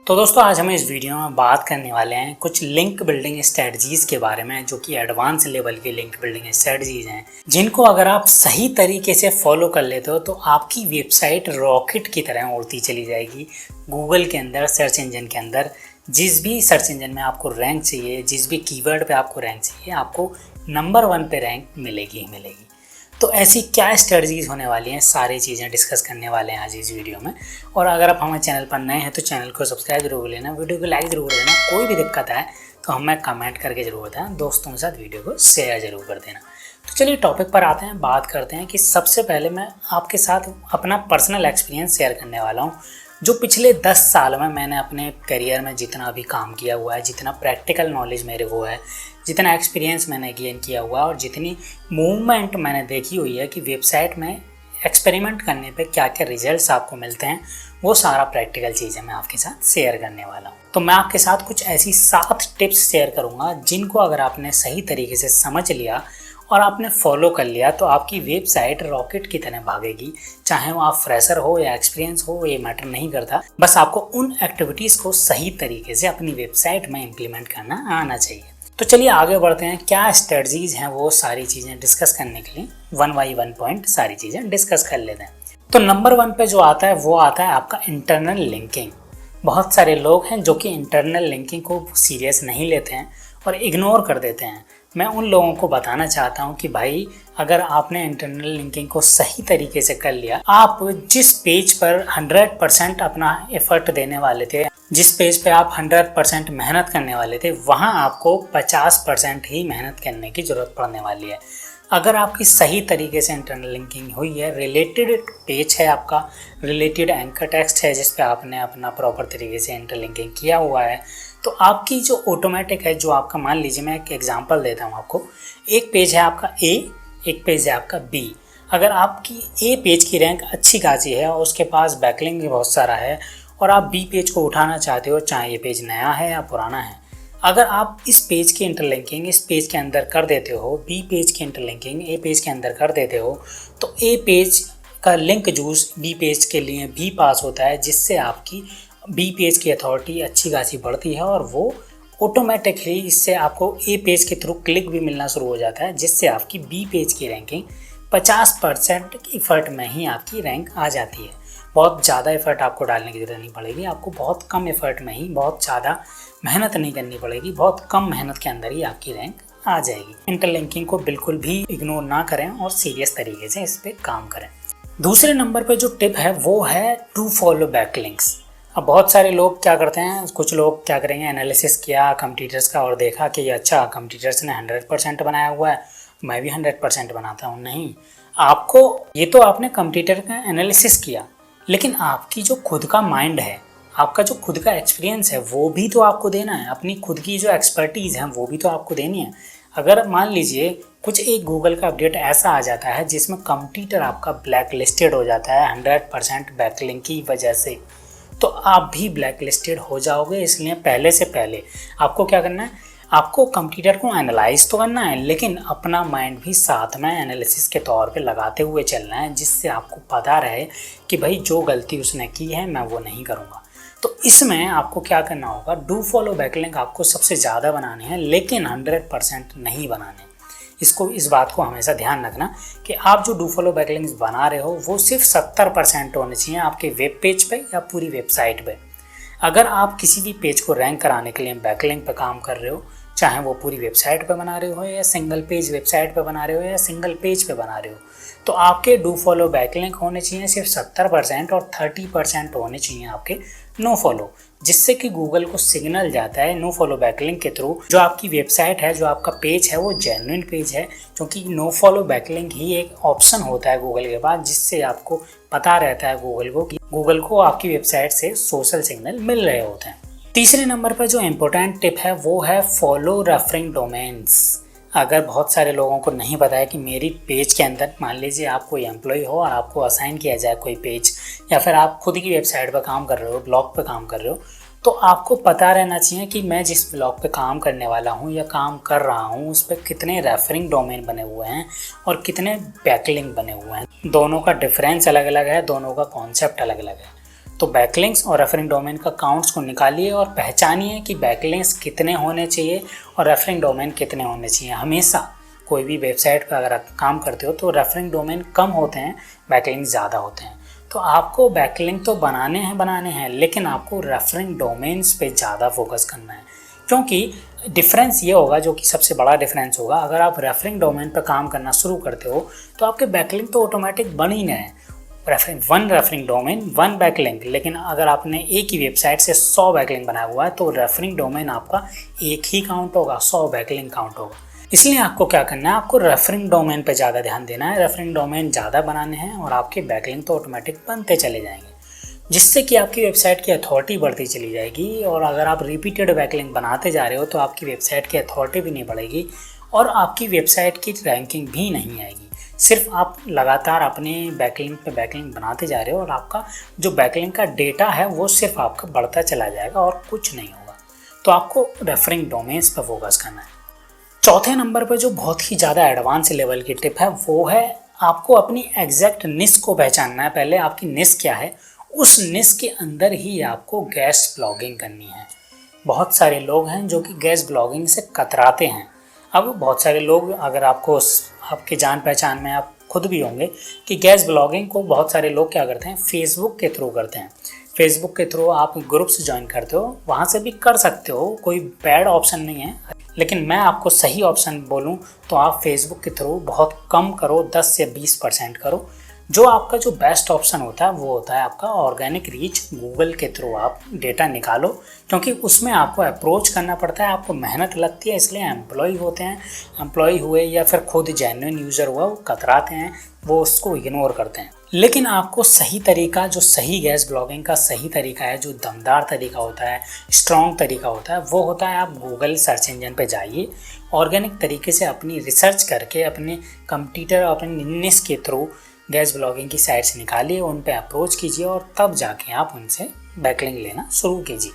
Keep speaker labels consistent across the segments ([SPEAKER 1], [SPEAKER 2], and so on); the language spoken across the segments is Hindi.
[SPEAKER 1] तो दोस्तों आज हम इस वीडियो में बात करने वाले हैं कुछ लिंक बिल्डिंग स्ट्रेटजीज के बारे में, जो कि एडवांस लेवल की लिंक बिल्डिंग स्ट्रेटजीज हैं, जिनको अगर आप सही तरीके से फॉलो कर लेते हो तो आपकी वेबसाइट रॉकेट की तरह उड़ती चली जाएगी गूगल के अंदर, सर्च इंजन के अंदर। जिस भी सर्च इंजन में आपको रैंक चाहिए, जिस भी कीवर्ड पे आपको रैंक चाहिए, आपको नंबर 1 पे रैंक मिलेगी ही मिलेगी। तो ऐसी क्या स्ट्रेटजीज होने वाली हैं, सारी चीज़ें डिस्कस करने वाले हैं आज इस वीडियो में। और अगर आप हमारे चैनल पर नए हैं तो चैनल को सब्सक्राइब जरूर कर लेना, वीडियो को लाइक जरूर देना। कोई भी दिक्कत है तो हमें कमेंट करके जरूर बताएं, दोस्तों के साथ वीडियो को शेयर जरूर कर देना। तो चलिए टॉपिक पर आते हैं, बात करते हैं कि सबसे पहले मैं आपके साथ अपना पर्सनल एक्सपीरियंस शेयर करने वाला हूँ। जो पिछले 10 साल में मैंने अपने करियर में जितना भी काम किया हुआ है, जितना प्रैक्टिकल नॉलेज मेरे को है, जितना एक्सपीरियंस मैंने गेन किया हुआ है और जितनी मूवमेंट मैंने देखी हुई है कि वेबसाइट में एक्सपेरिमेंट करने पे क्या क्या रिजल्ट्स आपको मिलते हैं, वो सारा प्रैक्टिकल चीज़ें मैं आपके साथ शेयर करने वाला हूँ। तो मैं आपके साथ कुछ ऐसी 7 टिप्स शेयर करूँगा जिनको अगर आपने सही तरीके से समझ लिया और आपने फॉलो कर लिया तो आपकी वेबसाइट रॉकेट की तरह भागेगी। चाहे वो आप फ्रेशर हो या एक्सपीरियंस हो, ये मैटर नहीं करता, बस आपको उन एक्टिविटीज़ को सही तरीके से अपनी वेबसाइट में इम्प्लीमेंट करना आना चाहिए। तो चलिए आगे बढ़ते हैं, क्या स्ट्रेटजीज हैं वो सारी चीज़ें डिस्कस करने के लिए 1 बाई 1 पॉइंट सारी चीज़ें डिस्कस कर लेते हैं। तो नंबर 1 पे जो आता है वो आता है आपका इंटरनल लिंकिंग। बहुत सारे लोग हैं जो कि इंटरनल लिंकिंग को सीरियस नहीं लेते हैं और इग्नोर कर देते हैं। मैं उन लोगों को बताना चाहता हूं कि भाई अगर आपने इंटरनल लिंकिंग को सही तरीके से कर लिया, आप जिस पेज पर 100% अपना एफर्ट देने वाले थे, जिस पेज पे आप 100% मेहनत करने वाले थे, वहां आपको 50% ही मेहनत करने की ज़रूरत पड़ने वाली है। अगर आपकी सही तरीके से इंटरनल लिंकिंग हुई है, रिलेटेड पेज है आपका, रिलेटेड एंकर टेक्स्ट है जिस पे आपने अपना प्रॉपर तरीके से इंटरलिंकिंग किया हुआ है, तो आपकी जो ऑटोमेटिक है, जो आपका, मान लीजिए मैं एक एग्जांपल देता हूँ आपको। एक पेज है आपका ए, एक पेज है आपका बी। अगर आपकी ए पेज की रैंक अच्छी खासी है और उसके पास बैकलिंक भी बहुत सारा है और आप बी पेज को उठाना चाहते हो, चाहे ये पेज नया है या पुराना है, अगर आप इस पेज की इंटरलिंकिंग इस पेज के अंदर कर देते हो, बी पेज की इंटरलिंकिंग ए पेज के अंदर कर देते हो, तो ए पेज का लिंक जूस बी पेज के लिए भी पास होता है, जिससे आपकी बी पेज की अथॉरिटी अच्छी खासी बढ़ती है और वो ऑटोमेटिकली इससे आपको ए पेज के थ्रू क्लिक भी मिलना शुरू हो जाता है, जिससे आपकी बी पेज की रैंकिंग 50% एफर्ट में ही आपकी रैंक आ जाती है। बहुत ज़्यादा एफर्ट आपको डालने की ज़रूरत नहीं पड़ेगी, आपको बहुत कम एफर्ट में ही बहुत ज़्यादा मेहनत नहीं करनी पड़ेगी, बहुत कम मेहनत के अंदर ही आपकी रैंक आ जाएगी। इंटरलिंकिंग को बिल्कुल भी इग्नोर ना करें और सीरियस तरीके से इस पर काम करें। दूसरे नंबर पे जो टिप है वो है टू फॉलो बैकलिंक्स। अब बहुत सारे लोग क्या करते हैं, कुछ लोग क्या करेंगे, एनालिसिस किया कंपटीटर्स का और देखा कि अच्छा कंपटीटर्स ने 100% बनाया हुआ है, मैं भी 100% बनाता हूँ। नहीं, आपको ये तो आपने कंपटीटर का एनालिसिस किया, लेकिन आपकी जो खुद का माइंड है, आपका जो खुद का एक्सपीरियंस है, वो भी तो आपको देना है। अपनी खुद की जो एक्सपर्टीज़ है वो भी तो आपको देनी है। अगर मान लीजिए कुछ एक गूगल का अपडेट ऐसा आ जाता है जिसमें कंपटीटर आपका ब्लैक लिस्टेड हो जाता है 100% बैकलिंक की वजह से, तो आप भी ब्लैक लिस्टेड हो जाओगे। इसलिए पहले से पहले आपको क्या करना है, आपको कंप्यूटर को एनालाइज तो करना है, लेकिन अपना माइंड भी साथ में एनालिसिस के तौर पे लगाते हुए चलना है, जिससे आपको पता रहे कि भाई जो गलती उसने की है मैं वो नहीं करूँगा। तो इसमें आपको क्या करना होगा, डू फॉलो बैकलिंक आपको सबसे ज़्यादा बनाने हैं, लेकिन 100% नहीं बनाने। इस बात को हमेशा ध्यान रखना कि आप जो डू फॉलो बैकलिंक्स बना रहे हो वो सिर्फ 70% होने चाहिए आपके वेब पेज पे या पूरी वेबसाइट पे। अगर आप किसी भी पेज को रैंक कराने के लिए बैकलिंक पे काम कर रहे हो, चाहे वो पूरी वेबसाइट पे बना रहे हो या सिंगल पेज वेबसाइट पे बना रहे हो या सिंगल पेज पे बना रहे हो, तो आपके डू फॉलो बैकलिंक होने चाहिए सिर्फ 70% और 30% होने चाहिए आपके नो फॉलो, जिससे कि गूगल को सिग्नल जाता है नो फॉलो बैकलिंक के थ्रू जो आपकी वेबसाइट है, जो आपका पेज है वो जेन्युइन पेज है, क्योंकि नो फॉलो बैकलिंक ही एक ऑप्शन होता है गूगल के पास, जिससे आपको पता रहता है गूगल को कि गूगल को आपकी वेबसाइट से सोशल सिग्नल मिल रहे होते हैं। तीसरे नंबर पर जो इम्पोर्टेंट टिप है वो है फॉलो रेफरिंग डोमेन्स। अगर बहुत सारे लोगों को नहीं पता है कि मेरी पेज के अंदर, मान लीजिए आप कोई एम्प्लॉय हो और आपको असाइन किया जाए कोई पेज, या फिर आप खुद की वेबसाइट पर काम कर रहे हो, ब्लॉग पे काम कर रहे हो, तो आपको पता रहना चाहिए कि मैं जिस ब्लॉग पे काम करने वाला हूँ या काम कर रहा हूँ उस पर कितने रेफरिंग डोमेन बने हुए हैं और कितने बैकलिंक बने हुए हैं। दोनों का डिफरेंस अलग अलग है, दोनों का कॉन्सेप्ट अलग अलग है। तो बैकलिंक्स और रेफरिंग डोमेन का काउंट्स को निकालिए और पहचानिए कि बैकलिंक्स कितने होने चाहिए और रेफरिंग डोमेन कितने होने चाहिए। हमेशा कोई भी वेबसाइट पर अगर आप काम करते हो तो रेफरिंग डोमेन कम होते हैं, बैकलिंक्स ज़्यादा होते हैं। तो आपको बैकलिंक तो बनाने हैं, लेकिन आपको रेफरिंग डोमेन्स पे ज़्यादा फोकस करना है, क्योंकि डिफरेंस ये होगा, जो कि सबसे बड़ा डिफरेंस होगा, अगर आप रेफरिंग डोमेन पर काम करना शुरू करते हो तो आपके बैकलिंक तो ऑटोमेटिक बन ही गए, one referring domain one backlink. लेकिन अगर आपने एक ही वेबसाइट से 100 बैकलिंक बनाया हुआ है तो रेफरिंग डोमेन आपका एक ही काउंट होगा, 100 बैकलिंक काउंट होगा। इसलिए आपको क्या करना है, आपको रेफरिंग डोमेन पे ज़्यादा ध्यान देना है, रेफरिंग डोमेन ज़्यादा बनाने हैं और आपके बैकलिंक तो ऑटोमेटिक बनते चले जाएंगे, जिससे कि आपकी वेबसाइट की अथॉरिटी बढ़ती चली जाएगी। और अगर आप रिपीटेड बैकलिंक बनाते जा रहे हो तो आपकी वेबसाइट की अथॉरिटी भी नहीं बढ़ेगी और आपकी वेबसाइट की रैंकिंग भी नहीं आएगी। सिर्फ आप लगातार अपने बैकलिंक पे बैकलिंक बनाते जा रहे हो और आपका जो बैकलिंक का डेटा है वो सिर्फ आपका बढ़ता चला जाएगा और कुछ नहीं होगा। तो आपको रेफरिंग डोमेन्स पर फोकस करना है। चौथे नंबर पर जो बहुत ही ज़्यादा एडवांस लेवल की टिप है वो है आपको अपनी एग्जैक्ट निश को पहचानना है। पहले आपकी निश क्या है, उस निश के अंदर ही आपको गेस्ट ब्लॉगिंग करनी है। बहुत सारे लोग हैं जो कि गेस्ट ब्लॉगिंग से कतराते हैं। अब बहुत सारे लोग, अगर आपको आपके जान पहचान में आप खुद भी होंगे कि गेस्ट ब्लॉगिंग को बहुत सारे लोग क्या करते हैं, फेसबुक के थ्रू करते हैं। फेसबुक के थ्रू आप ग्रुप्स ज्वाइन करते हो, वहाँ से भी कर सकते हो, कोई बैड ऑप्शन नहीं है। लेकिन मैं आपको सही ऑप्शन बोलूँ तो आप फेसबुक के थ्रू बहुत कम करो, 10 से 20% करो। जो आपका जो बेस्ट ऑप्शन होता है वो होता है आपका ऑर्गेनिक रीच। गूगल के थ्रू आप डेटा निकालो, क्योंकि उसमें आपको अप्रोच करना पड़ता है, आपको मेहनत लगती है, इसलिए एम्प्लॉय होते हैं, एम्प्लॉय हुए या फिर खुद जेन्युइन यूज़र हुआ, वो कतराते हैं, वो उसको इग्नोर करते हैं। लेकिन आपको सही तरीका, जो सही गेस्ट ब्लॉगिंग का सही तरीका है, जो दमदार तरीका होता है, स्ट्रॉन्ग तरीका होता है, वो होता है आप गूगल सर्च इंजन पे जाइए, ऑर्गेनिक तरीके से अपनी रिसर्च करके अपने कंप्यूटर, अपने निश के थ्रू गेस्ट ब्लॉगिंग की साइट्स निकालिए, उन पे अप्रोच कीजिए और तब जाके आप उनसे बैकलिंक लेना शुरू कीजिए।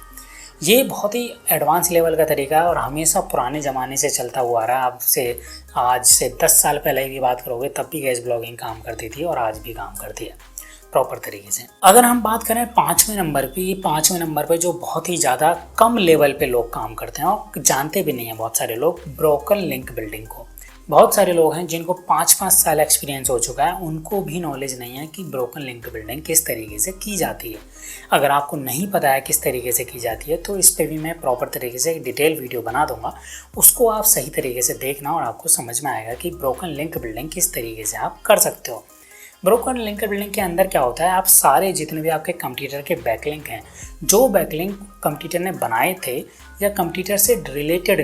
[SPEAKER 1] ये बहुत ही एडवांस लेवल का तरीका है और हमेशा पुराने ज़माने से चलता हुआ आ रहा है। आपसे आज से 10 साल पहले की बात करोगे तब भी गेस्ट ब्लॉगिंग काम करती थी और आज भी काम करती है प्रॉपर तरीके से। अगर हम बात करें 5वें नंबर पे जो बहुत ही ज़्यादा कम लेवल पे लोग काम करते हैं और जानते भी नहीं हैं बहुत सारे लोग, ब्रोकन लिंक बिल्डिंग को। बहुत सारे लोग हैं जिनको 5-5 साल एक्सपीरियंस हो चुका है, उनको भी नॉलेज नहीं है कि ब्रोकन लिंक बिल्डिंग किस तरीके से की जाती है। अगर आपको नहीं पता है किस तरीके से की जाती है तो इस पे भी मैं प्रॉपर तरीके से एक डिटेल वीडियो बना दूंगा, उसको आप सही तरीके से देखना और आपको समझ में आएगा कि ब्रोकन लिंक बिल्डिंग किस तरीके से आप कर सकते हो। ब्रोकन लिंक बिल्डिंग के अंदर क्या होता है, आप सारे जितने भी आपके कंप्यूटर के बैकलिंक हैं, जो बैकलिंक कंप्यूटर ने बनाए थे या कंप्यूटर से रिलेटेड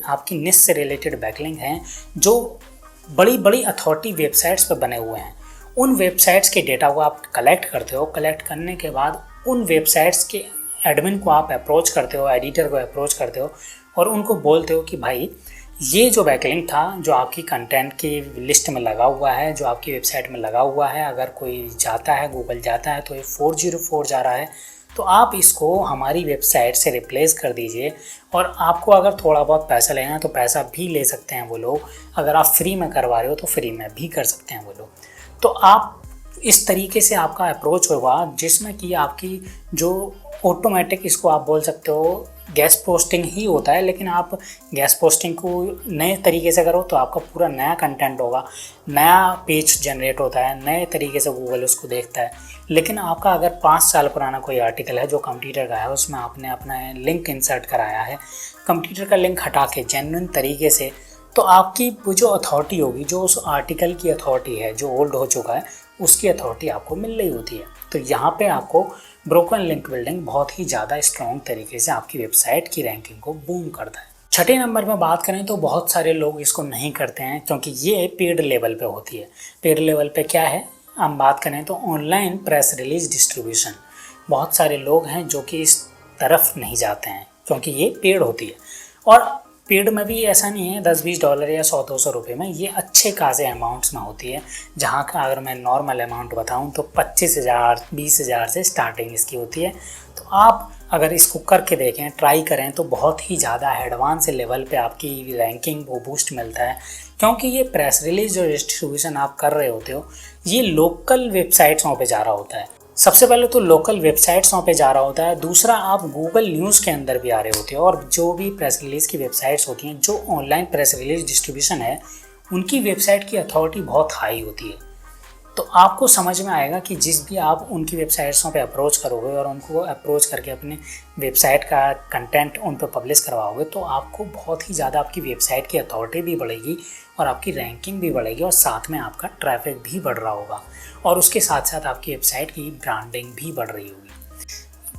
[SPEAKER 1] आपकी निश से रिलेटेड बैकलिंक हैं, जो बड़ी बड़ी अथॉरिटी वेबसाइट्स पर बने हुए हैं, उन वेबसाइट्स के डेटा को आप कलेक्ट करते हो। कलेक्ट करने के बाद उन वेबसाइट्स के एडमिन को आप अप्रोच करते हो, एडिटर को अप्रोच करते हो और उनको बोलते हो कि भाई ये जो बैकलिंक था, जो आपकी कंटेंट की लिस्ट में लगा हुआ है, जो आपकी वेबसाइट में लगा हुआ है, अगर कोई जाता है, गूगल जाता है तो ये 404 जा रहा है, तो आप इसको हमारी वेबसाइट से रिप्लेस कर दीजिए। और आपको अगर थोड़ा बहुत पैसा लेना है तो पैसा भी ले सकते हैं वो लोग, अगर आप फ्री में करवा रहे हो तो फ्री में भी कर सकते हैं वो लोग। तो आप इस तरीके से आपका अप्रोच होगा जिसमें कि आपकी जो ऑटोमेटिक, इसको आप बोल सकते हो गेस्ट पोस्टिंग ही होता है, लेकिन आप गेस्ट पोस्टिंग को नए तरीके से करो तो आपका पूरा नया कंटेंट होगा, नया पेज जनरेट होता है, नए तरीके से गूगल उसको देखता है। लेकिन आपका अगर 5 साल पुराना कोई आर्टिकल है जो कंप्यूटर का है, उसमें आपने अपना लिंक इंसर्ट कराया है, कंप्यूटर का लिंक हटा के जेन्युइन तरीके से, तो आपकी वो जो अथॉरिटी होगी, जो उस आर्टिकल की अथॉरिटी है, जो ओल्ड हो चुका है, उसकी अथॉरिटी आपको मिल रही होती है। तो यहाँ पे आपको ब्रोकन लिंक बिल्डिंग बहुत ही ज़्यादा स्ट्रॉन्ग तरीके से आपकी वेबसाइट की रैंकिंग को बूम करता है। 6ठे नंबर में बात करें तो बहुत सारे लोग इसको नहीं करते हैं क्योंकि ये पेड लेवल पे होती है। पेड लेवल पे क्या है, हम बात करें तो ऑनलाइन प्रेस रिलीज डिस्ट्रीब्यूशन। बहुत सारे लोग हैं जो कि इस तरफ नहीं जाते हैं क्योंकि ये पेड होती है, और पेड में भी ऐसा नहीं है $10-20 या 100-200 रुपये में, ये अच्छे खासे अमाउंट्स में होती है। जहाँ का अगर मैं नॉर्मल अमाउंट बताऊँ तो 25,000 20,000 से स्टार्टिंग इसकी होती है। तो आप अगर इसको करके देखें, ट्राई करें तो बहुत ही ज़्यादा एडवांस लेवल पे आपकी रैंकिंग को बूस्ट मिलता है, क्योंकि ये प्रेस रिलीज जो डिस्ट्रीब्यूशन आप कर रहे होते हो ये लोकल वेबसाइट्सों पे जा रहा होता है। सबसे पहले तो लोकल वेबसाइट्सों पे जा रहा होता है, दूसरा आप गूगल न्यूज़ के अंदर भी आ रहे होते हो, और जो भी प्रेस रिलीज़ की वेबसाइट्स होती हैं, जो ऑनलाइन प्रेस रिलीज डिस्ट्रीब्यूशन है, उनकी वेबसाइट की अथॉरिटी बहुत हाई होती है। तो आपको समझ में आएगा कि जिस भी आप उनकी वेबसाइट्सों पे अप्रोच करोगे और उनको अप्रोच करके अपने वेबसाइट का कंटेंट उन पर पब्लिश करवाओगे, तो आपको बहुत ही ज़्यादा आपकी वेबसाइट की अथॉरिटी भी बढ़ेगी और आपकी रैंकिंग भी बढ़ेगी और साथ में आपका ट्रैफिक भी बढ़ रहा होगा और उसके साथ साथ आपकी वेबसाइट की ब्रांडिंग भी बढ़ रही होगी।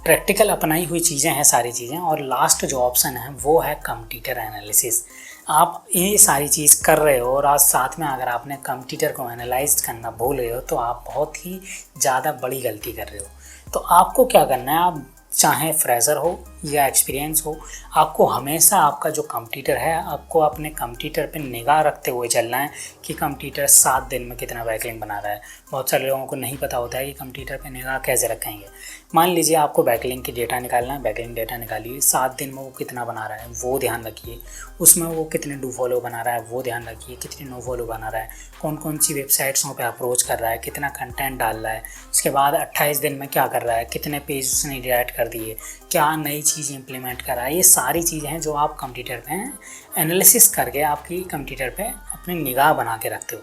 [SPEAKER 1] प्रैक्टिकल अपनाई हुई चीज़ें हैं सारी चीज़ें। और लास्ट जो ऑप्शन है वो है कंपटीटर एनालिसिस। आप ये सारी चीज़ कर रहे हो और आज साथ में अगर आपने कंपटीटर को एनालाइज करना भूल रहे हो तो आप बहुत ही ज़्यादा बड़ी गलती कर रहे हो। तो आपको क्या करना है, आप चाहे फ्रेशर हो या एक्सपीरियंस हो, आपको हमेशा आपका जो कंपटीटर है, आपको अपने कंपटीटर पे निगाह रखते हुए चलना है कि कंपटीटर 7 दिन में कितना बैकलिंक बना रहा है। बहुत सारे लोगों को नहीं पता होता है कि कंपटीटर पे निगाह कैसे रखेंगे। मान लीजिए आपको बैकलिंक की डेटा निकालना है, बैकलिंक डेटा निकालिए, 7 दिन में वो कितना बना रहा है वो ध्यान रखिए, उसमें वो कितने डू फॉलो बना रहा है वो ध्यान रखिए, कितने नो फॉलो बना रहा है, कौन कौन सी वेबसाइट्सों पे अप्रोच कर रहा है, कितना कंटेंट डाल रहा है, उसके बाद 28 दिन में क्या कर रहा है, कितने पेज उसने डिलीट कर दिए, क्या नई चीज़ इंप्लीमेंट कर रहा है। ये सारी चीज़ें हैं जो आप कंप्यूटर पे एनालिसिस करके आपकी कंप्यूटर पे अपनी निगाह बना के रखते हो।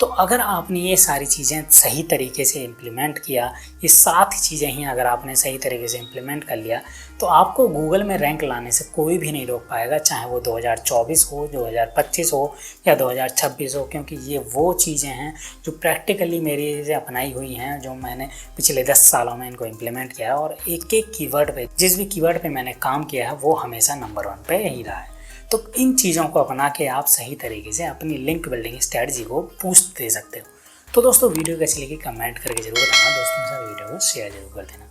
[SPEAKER 1] तो अगर आपने ये सारी चीज़ें सही तरीके से इम्प्लीमेंट किया, ये 7 चीज़ें ही अगर आपने सही तरीके से इम्प्लीमेंट कर लिया, तो आपको गूगल में रैंक लाने से कोई भी नहीं रोक पाएगा, चाहे वो 2024 हो, 2025 हो या 2026 हो, क्योंकि ये वो चीज़ें हैं जो प्रैक्टिकली मेरी से अपनाई हुई हैं, जो मैंने पिछले 10 सालों में इनको इम्प्लीमेंट किया है। और एक एक कीवर्ड पे, जिस भी कीवर्ड पे मैंने काम किया है वो हमेशा नंबर 1 पे ही रहा है। तो इन चीज़ों को अपना के आप सही तरीके से अपनी लिंक बिल्डिंग स्ट्रेटजी को बूस्ट दे सकते हो। तो दोस्तों वीडियो कैसी लगी कमेंट करके जरूर बताना, दोस्तों के साथ वीडियो को शेयर जरूर कर देना।